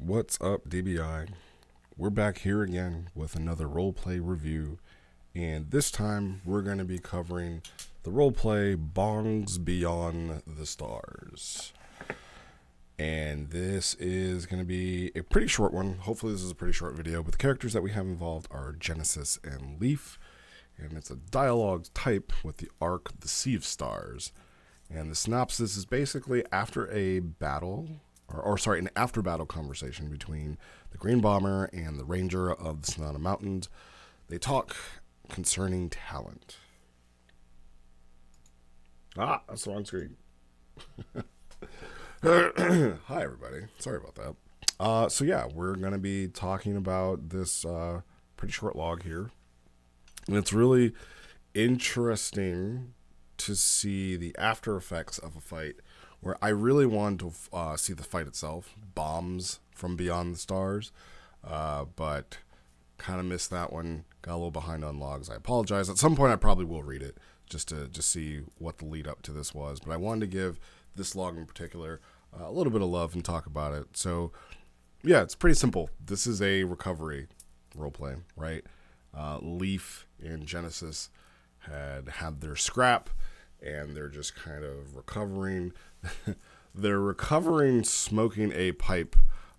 What's up, DBI? We're back here again with another roleplay review, and this time we're going to be covering the roleplay Bongs Beyond the Stars. And this is going to be a pretty short one. Hopefully this is a pretty short video, but the characters that we have involved are Genesis and Leaf, and it's a dialogue type with the arc The Sea of Stars. And the synopsis is basically after a battle, an after battle conversation between the Green Bomber and the Ranger of the Sonata Mountains. They talk concerning talent. That's the wrong screen. Hi, everybody. Sorry about that. So yeah, we're going to be talking about this pretty short log here. And it's really interesting to see the after effects of a fight where I really wanted to see the fight itself, bombs from Beyond the Stars, but kind of missed that one, got a little behind on logs. I apologize. At some point I probably will read it just to see what the lead up to this was, but I wanted to give this log in particular a little bit of love and talk about it. So yeah, it's pretty simple. This is a recovery roleplay, right? Leaf and Genesis had their scrap, and they're just kind of recovering. They're recovering, smoking a pipe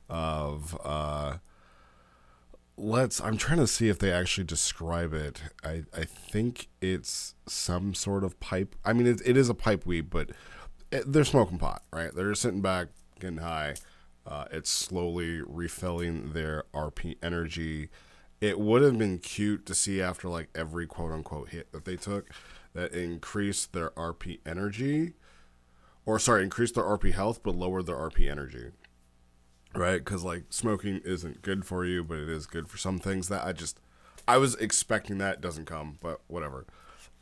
of I'm trying to see if they actually describe it. I think it's some sort of pipe. I mean, it is a pipe weed, but they're smoking pot, right? They're just sitting back, getting high. It's slowly refilling their RP energy. It would have been cute to see after like every quote unquote hit that they took that increased their RP energy, increased their RP health, but lowered their RP energy, right? Because like smoking isn't good for you, but it is good for some things. That I was expecting that, doesn't come, but whatever.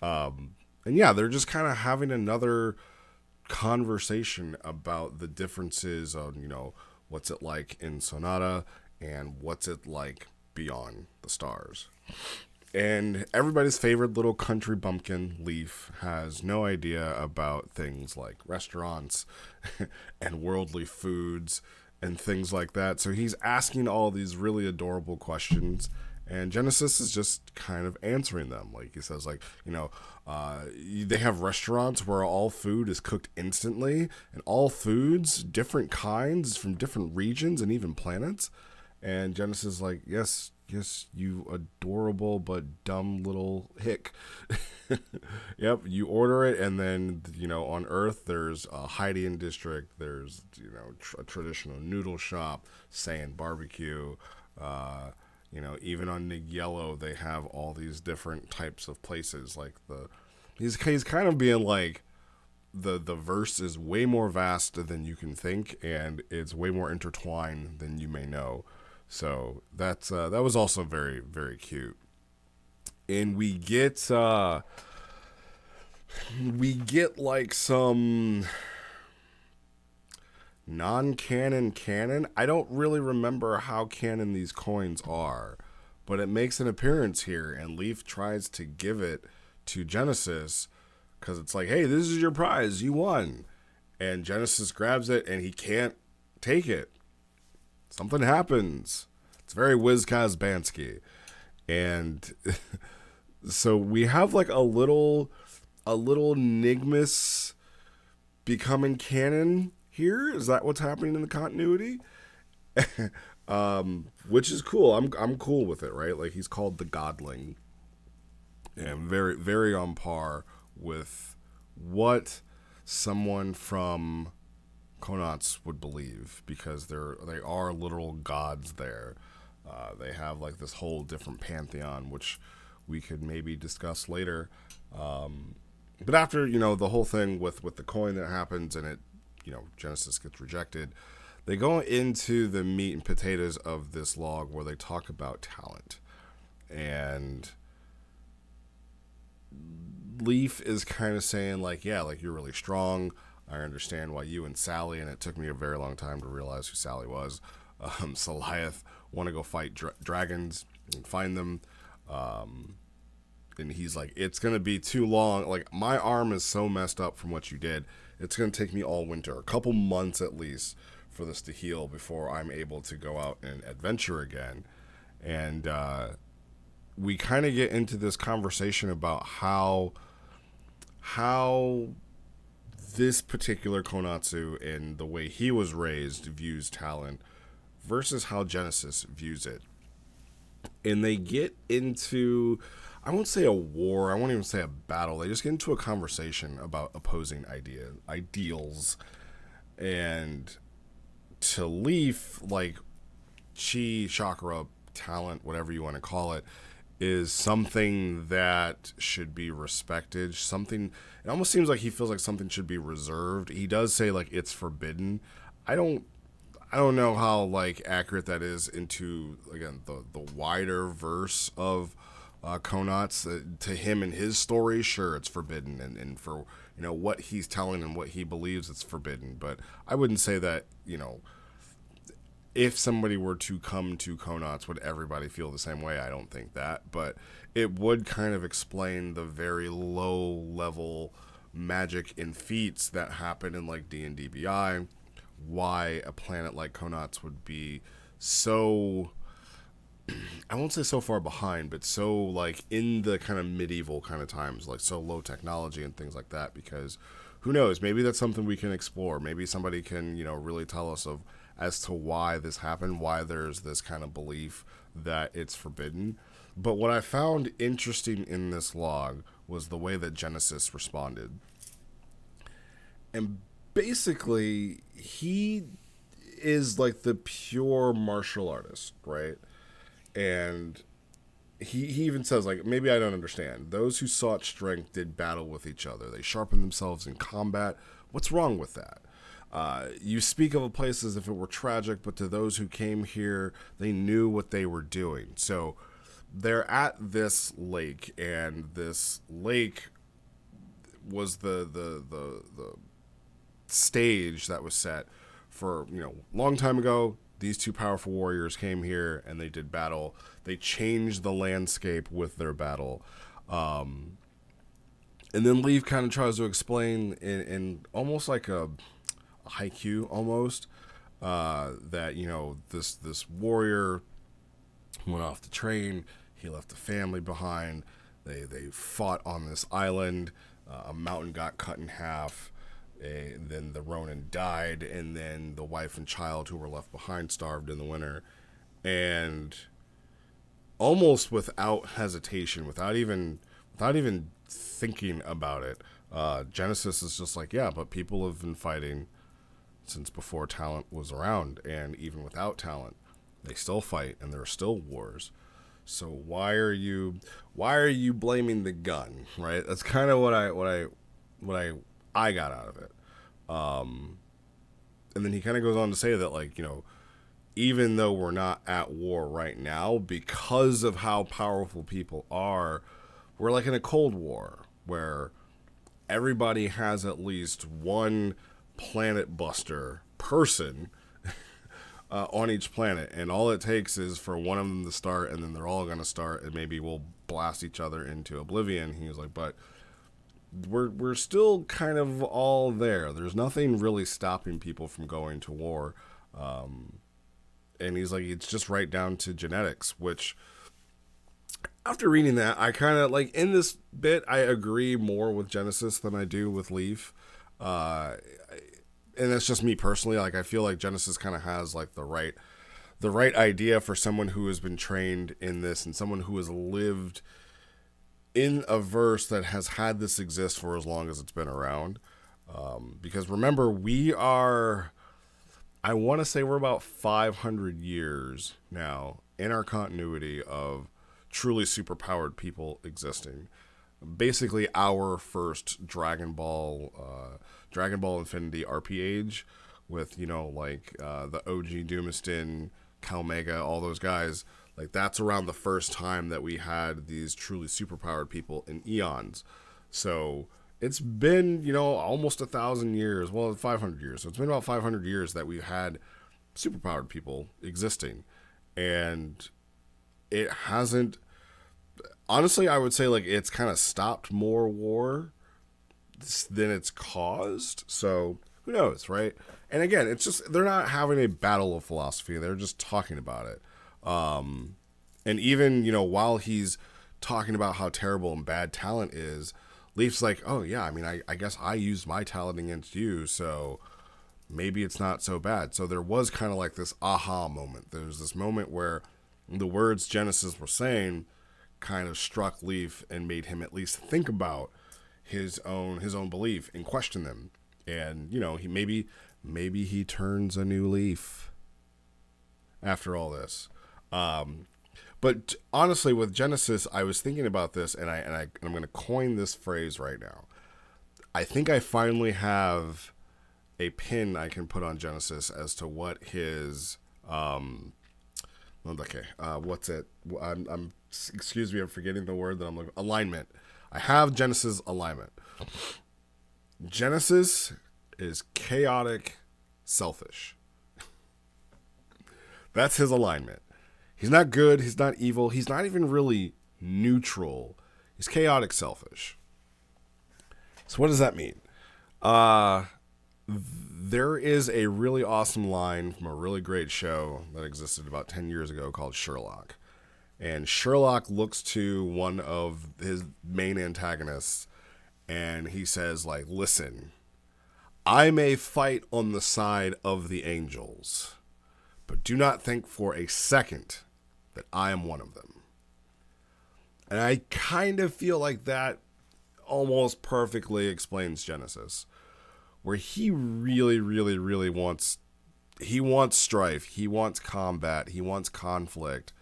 And yeah, they're just kind of having another conversation about the differences on, what's it like in Sonata and what's it like Beyond the Stars. And everybody's favorite little country bumpkin, Leaf, has no idea about things like restaurants and worldly foods and things like that. So he's asking all these really adorable questions, and Genesis is just kind of answering them. Like he says, they have restaurants where all food is cooked instantly, and all foods, different kinds from different regions and even planets. And Genesis is like, yes, you adorable but dumb little hick. Yep, you order it, and then, on Earth, there's a Haitian district, there's, a traditional noodle shop, Sand barbecue, even on Nig Yellow, they have all these different types of places. Like he's kind of being like, the verse is way more vast than you can think, and it's way more intertwined than you may know. So that was also very, very cute. And we get like some non-canon canon. I don't really remember how canon these coins are, but it makes an appearance here, and Leaf tries to give it to Genesis because it's like, hey, this is your prize, you won. And Genesis grabs it, and he can't take it. Something happens. It's very Wiz-Kaz-Bansky. And so we have like a little Nigmas becoming canon here. Is that what's happening in the continuity? Which is cool. I'm cool with it, right? Like, he's called the Godling. And very, very on par with what someone from Konats would believe, because they are literal gods there. They have like this whole different pantheon, which we could maybe discuss later. But after, the whole thing with the coin that happens, and it, Genesis gets rejected, they go into the meat and potatoes of this log where they talk about talent. And Leaf is kind of saying like, yeah, like, you're really strong. I understand why you and Sally, and it took me a very long time to realize who Sally was, Goliath, want to go fight dragons and find them. And he's like, it's going to be too long. Like, my arm is so messed up from what you did. It's going to take me all winter, a couple months at least, for this to heal before I'm able to go out and adventure again. And we kind of get into this conversation about how this particular Konatsu and the way he was raised views talent versus how Genesis views it. And they get into, I won't say a war, I won't even say a battle. They just get into a conversation about opposing ideals. And to Leaf, like, chi, chakra, talent, whatever you want to call it, is something that should be respected. Something, it almost seems like he feels like something should be reserved. He does say like it's forbidden. I don't know how like accurate that is into, again, the wider verse of Konats. To him and his story, sure, it's forbidden, and for what he's telling and what he believes, it's forbidden. But I wouldn't say that if somebody were to come to Konats, would everybody feel the same way? I don't think that, but it would kind of explain the very low level magic and feats that happen in like D&D BI, why a planet like Konats would be so, I won't say so far behind, but so like in the kind of medieval kind of times, like so low technology and things like that, because who knows, maybe that's something we can explore. Maybe somebody can, really tell us as to why this happened, why there's this kind of belief that it's forbidden. But what I found interesting in this log was the way that Genesis responded. And basically, he is like the pure martial artist, right? And he even says, like, maybe I don't understand. Those who sought strength did battle with each other. They sharpened themselves in combat. What's wrong with that? You speak of a place as if it were tragic, but to those who came here, they knew what they were doing. So they're at this lake, and this lake was the stage that was set for, long time ago. These two powerful warriors came here and they did battle. They changed the landscape with their battle. And then Leaf kind of tries to explain in almost like a haiku almost, that, this warrior went off the train. He left the family behind. They fought on this island. A mountain got cut in half. And then the Ronin died, and then the wife and child who were left behind starved in the winter. And almost without hesitation, without even thinking about it, Genesis is just like, yeah, but people have been fighting since before talent was around, and even without talent, they still fight, and there are still wars. So why are you blaming the gun, right? That's kind of what I got out of it. And then he kind of goes on to say that, like, even though we're not at war right now, because of how powerful people are, we're like in a Cold War where everybody has at least one planet buster person on each planet, and all it takes is for one of them to start, and then they're all going to start, and maybe we'll blast each other into oblivion. He was like, but we're still kind of all there. There's nothing really stopping people from going to war. And he's like, it's just right down to genetics, which after reading that, I kind of like, in this bit, I agree more with Genesis than I do with Leaf. And that's just me personally. Like, I feel like Genesis kind of has like the right idea for someone who has been trained in this and someone who has lived in a verse that has had this exist for as long as it's been around. Because remember, I want to say we're about 500 years now in our continuity of truly superpowered people existing. Basically, our first Dragon Ball Infinity RP age with, the OG Doomiston, Calmega, all those guys. Like, that's around the first time that we had these truly superpowered people in eons. So it's been, almost 1,000 years. Well, 500 years. So it's been about 500 years that we've had superpowered people existing. And it hasn't, honestly, I would say, like, it's kind of stopped more war than it's caused. So who knows, right? And again, it's just they're not having a battle of philosophy. They're just talking about it. And even, while he's talking about how terrible and bad talent is, Leaf's like, oh, yeah, I mean, I guess I used my talent against you, so maybe it's not so bad. So there was kind of like this aha moment. There was this moment where the words Genesis were saying kind of struck Leaf and made him at least think about his own belief and question them. And, he maybe he turns a new leaf after all this. But honestly, with Genesis, I was thinking about this, and I'm going to coin this phrase right now. I think I finally have a pin I can put on Genesis as to what his what's it? I'm excuse me, I'm forgetting the word that I'm looking. Alignment. I have Genesis alignment. Genesis is chaotic, selfish. That's his alignment. He's not good. He's not evil. He's not even really neutral. He's chaotic, selfish. So what does that mean? There is a really awesome line from a really great show that existed about 10 years ago called Sherlock. And Sherlock looks to one of his main antagonists and he says, like, listen, I may fight on the side of the angels, but do not think for a second that I am one of them. And I kind of feel like that almost perfectly explains Genesis, where he really, really, really wants strife, he wants combat, he wants conflict,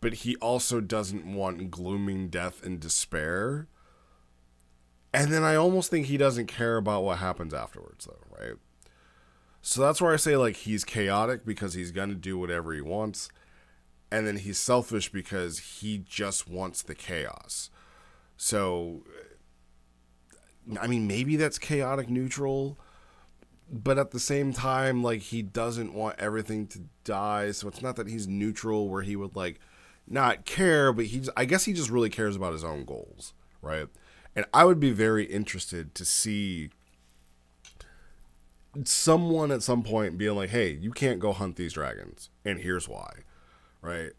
but he also doesn't want glooming death and despair. And then I almost think he doesn't care about what happens afterwards, though, right? So that's where I say, like, he's chaotic because he's going to do whatever he wants. And then he's selfish because he just wants the chaos. So, I mean, maybe that's chaotic neutral. But at the same time, like, he doesn't want everything to die. So it's not that he's neutral where he would, like, not care. But I guess he just really cares about his own goals, right? And I would be very interested to see someone at some point being like, hey, you can't go hunt these dragons, and here's why, right?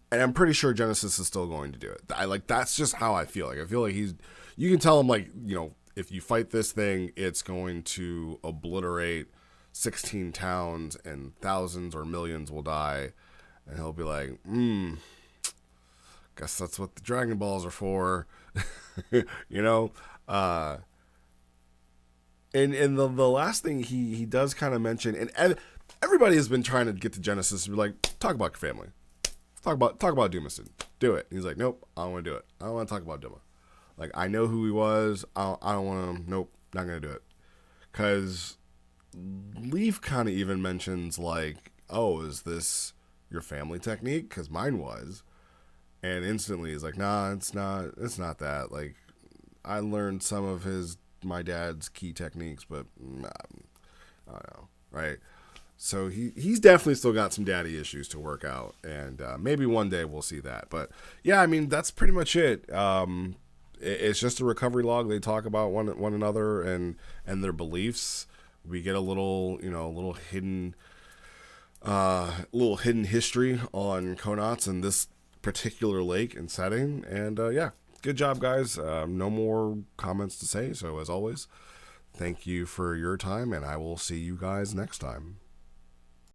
And I'm pretty sure Genesis is still going to do it. That's just how I feel. Like, I feel like you can tell him, like, if you fight this thing, it's going to obliterate 16 towns and thousands or millions will die. And he'll be like, guess that's what the Dragon Balls are for. And the last thing he does kind of mention, and everybody has been trying to get to Genesis and be like, talk about your family. Talk about Dumaston. Do it. And he's like, nope, I don't want to do it. I don't want to talk about Duma. Like, I know who he was. I don't want to. Nope, not going to do it. Because Leaf kind of even mentions, like, oh, is this your family technique? Because mine was. And instantly he's like, nah, it's not that. Like, I learned some of my dad's key techniques, but I don't know, right? So he's definitely still got some daddy issues to work out, and maybe one day we'll see that. But yeah, I mean, that's pretty much it. It's just a recovery log. They talk about one another and their beliefs. We get a little hidden history on Konats and this particular lake and setting. And yeah, good job, guys. No more comments to say. So as always, thank you for your time, and I will see you guys next time.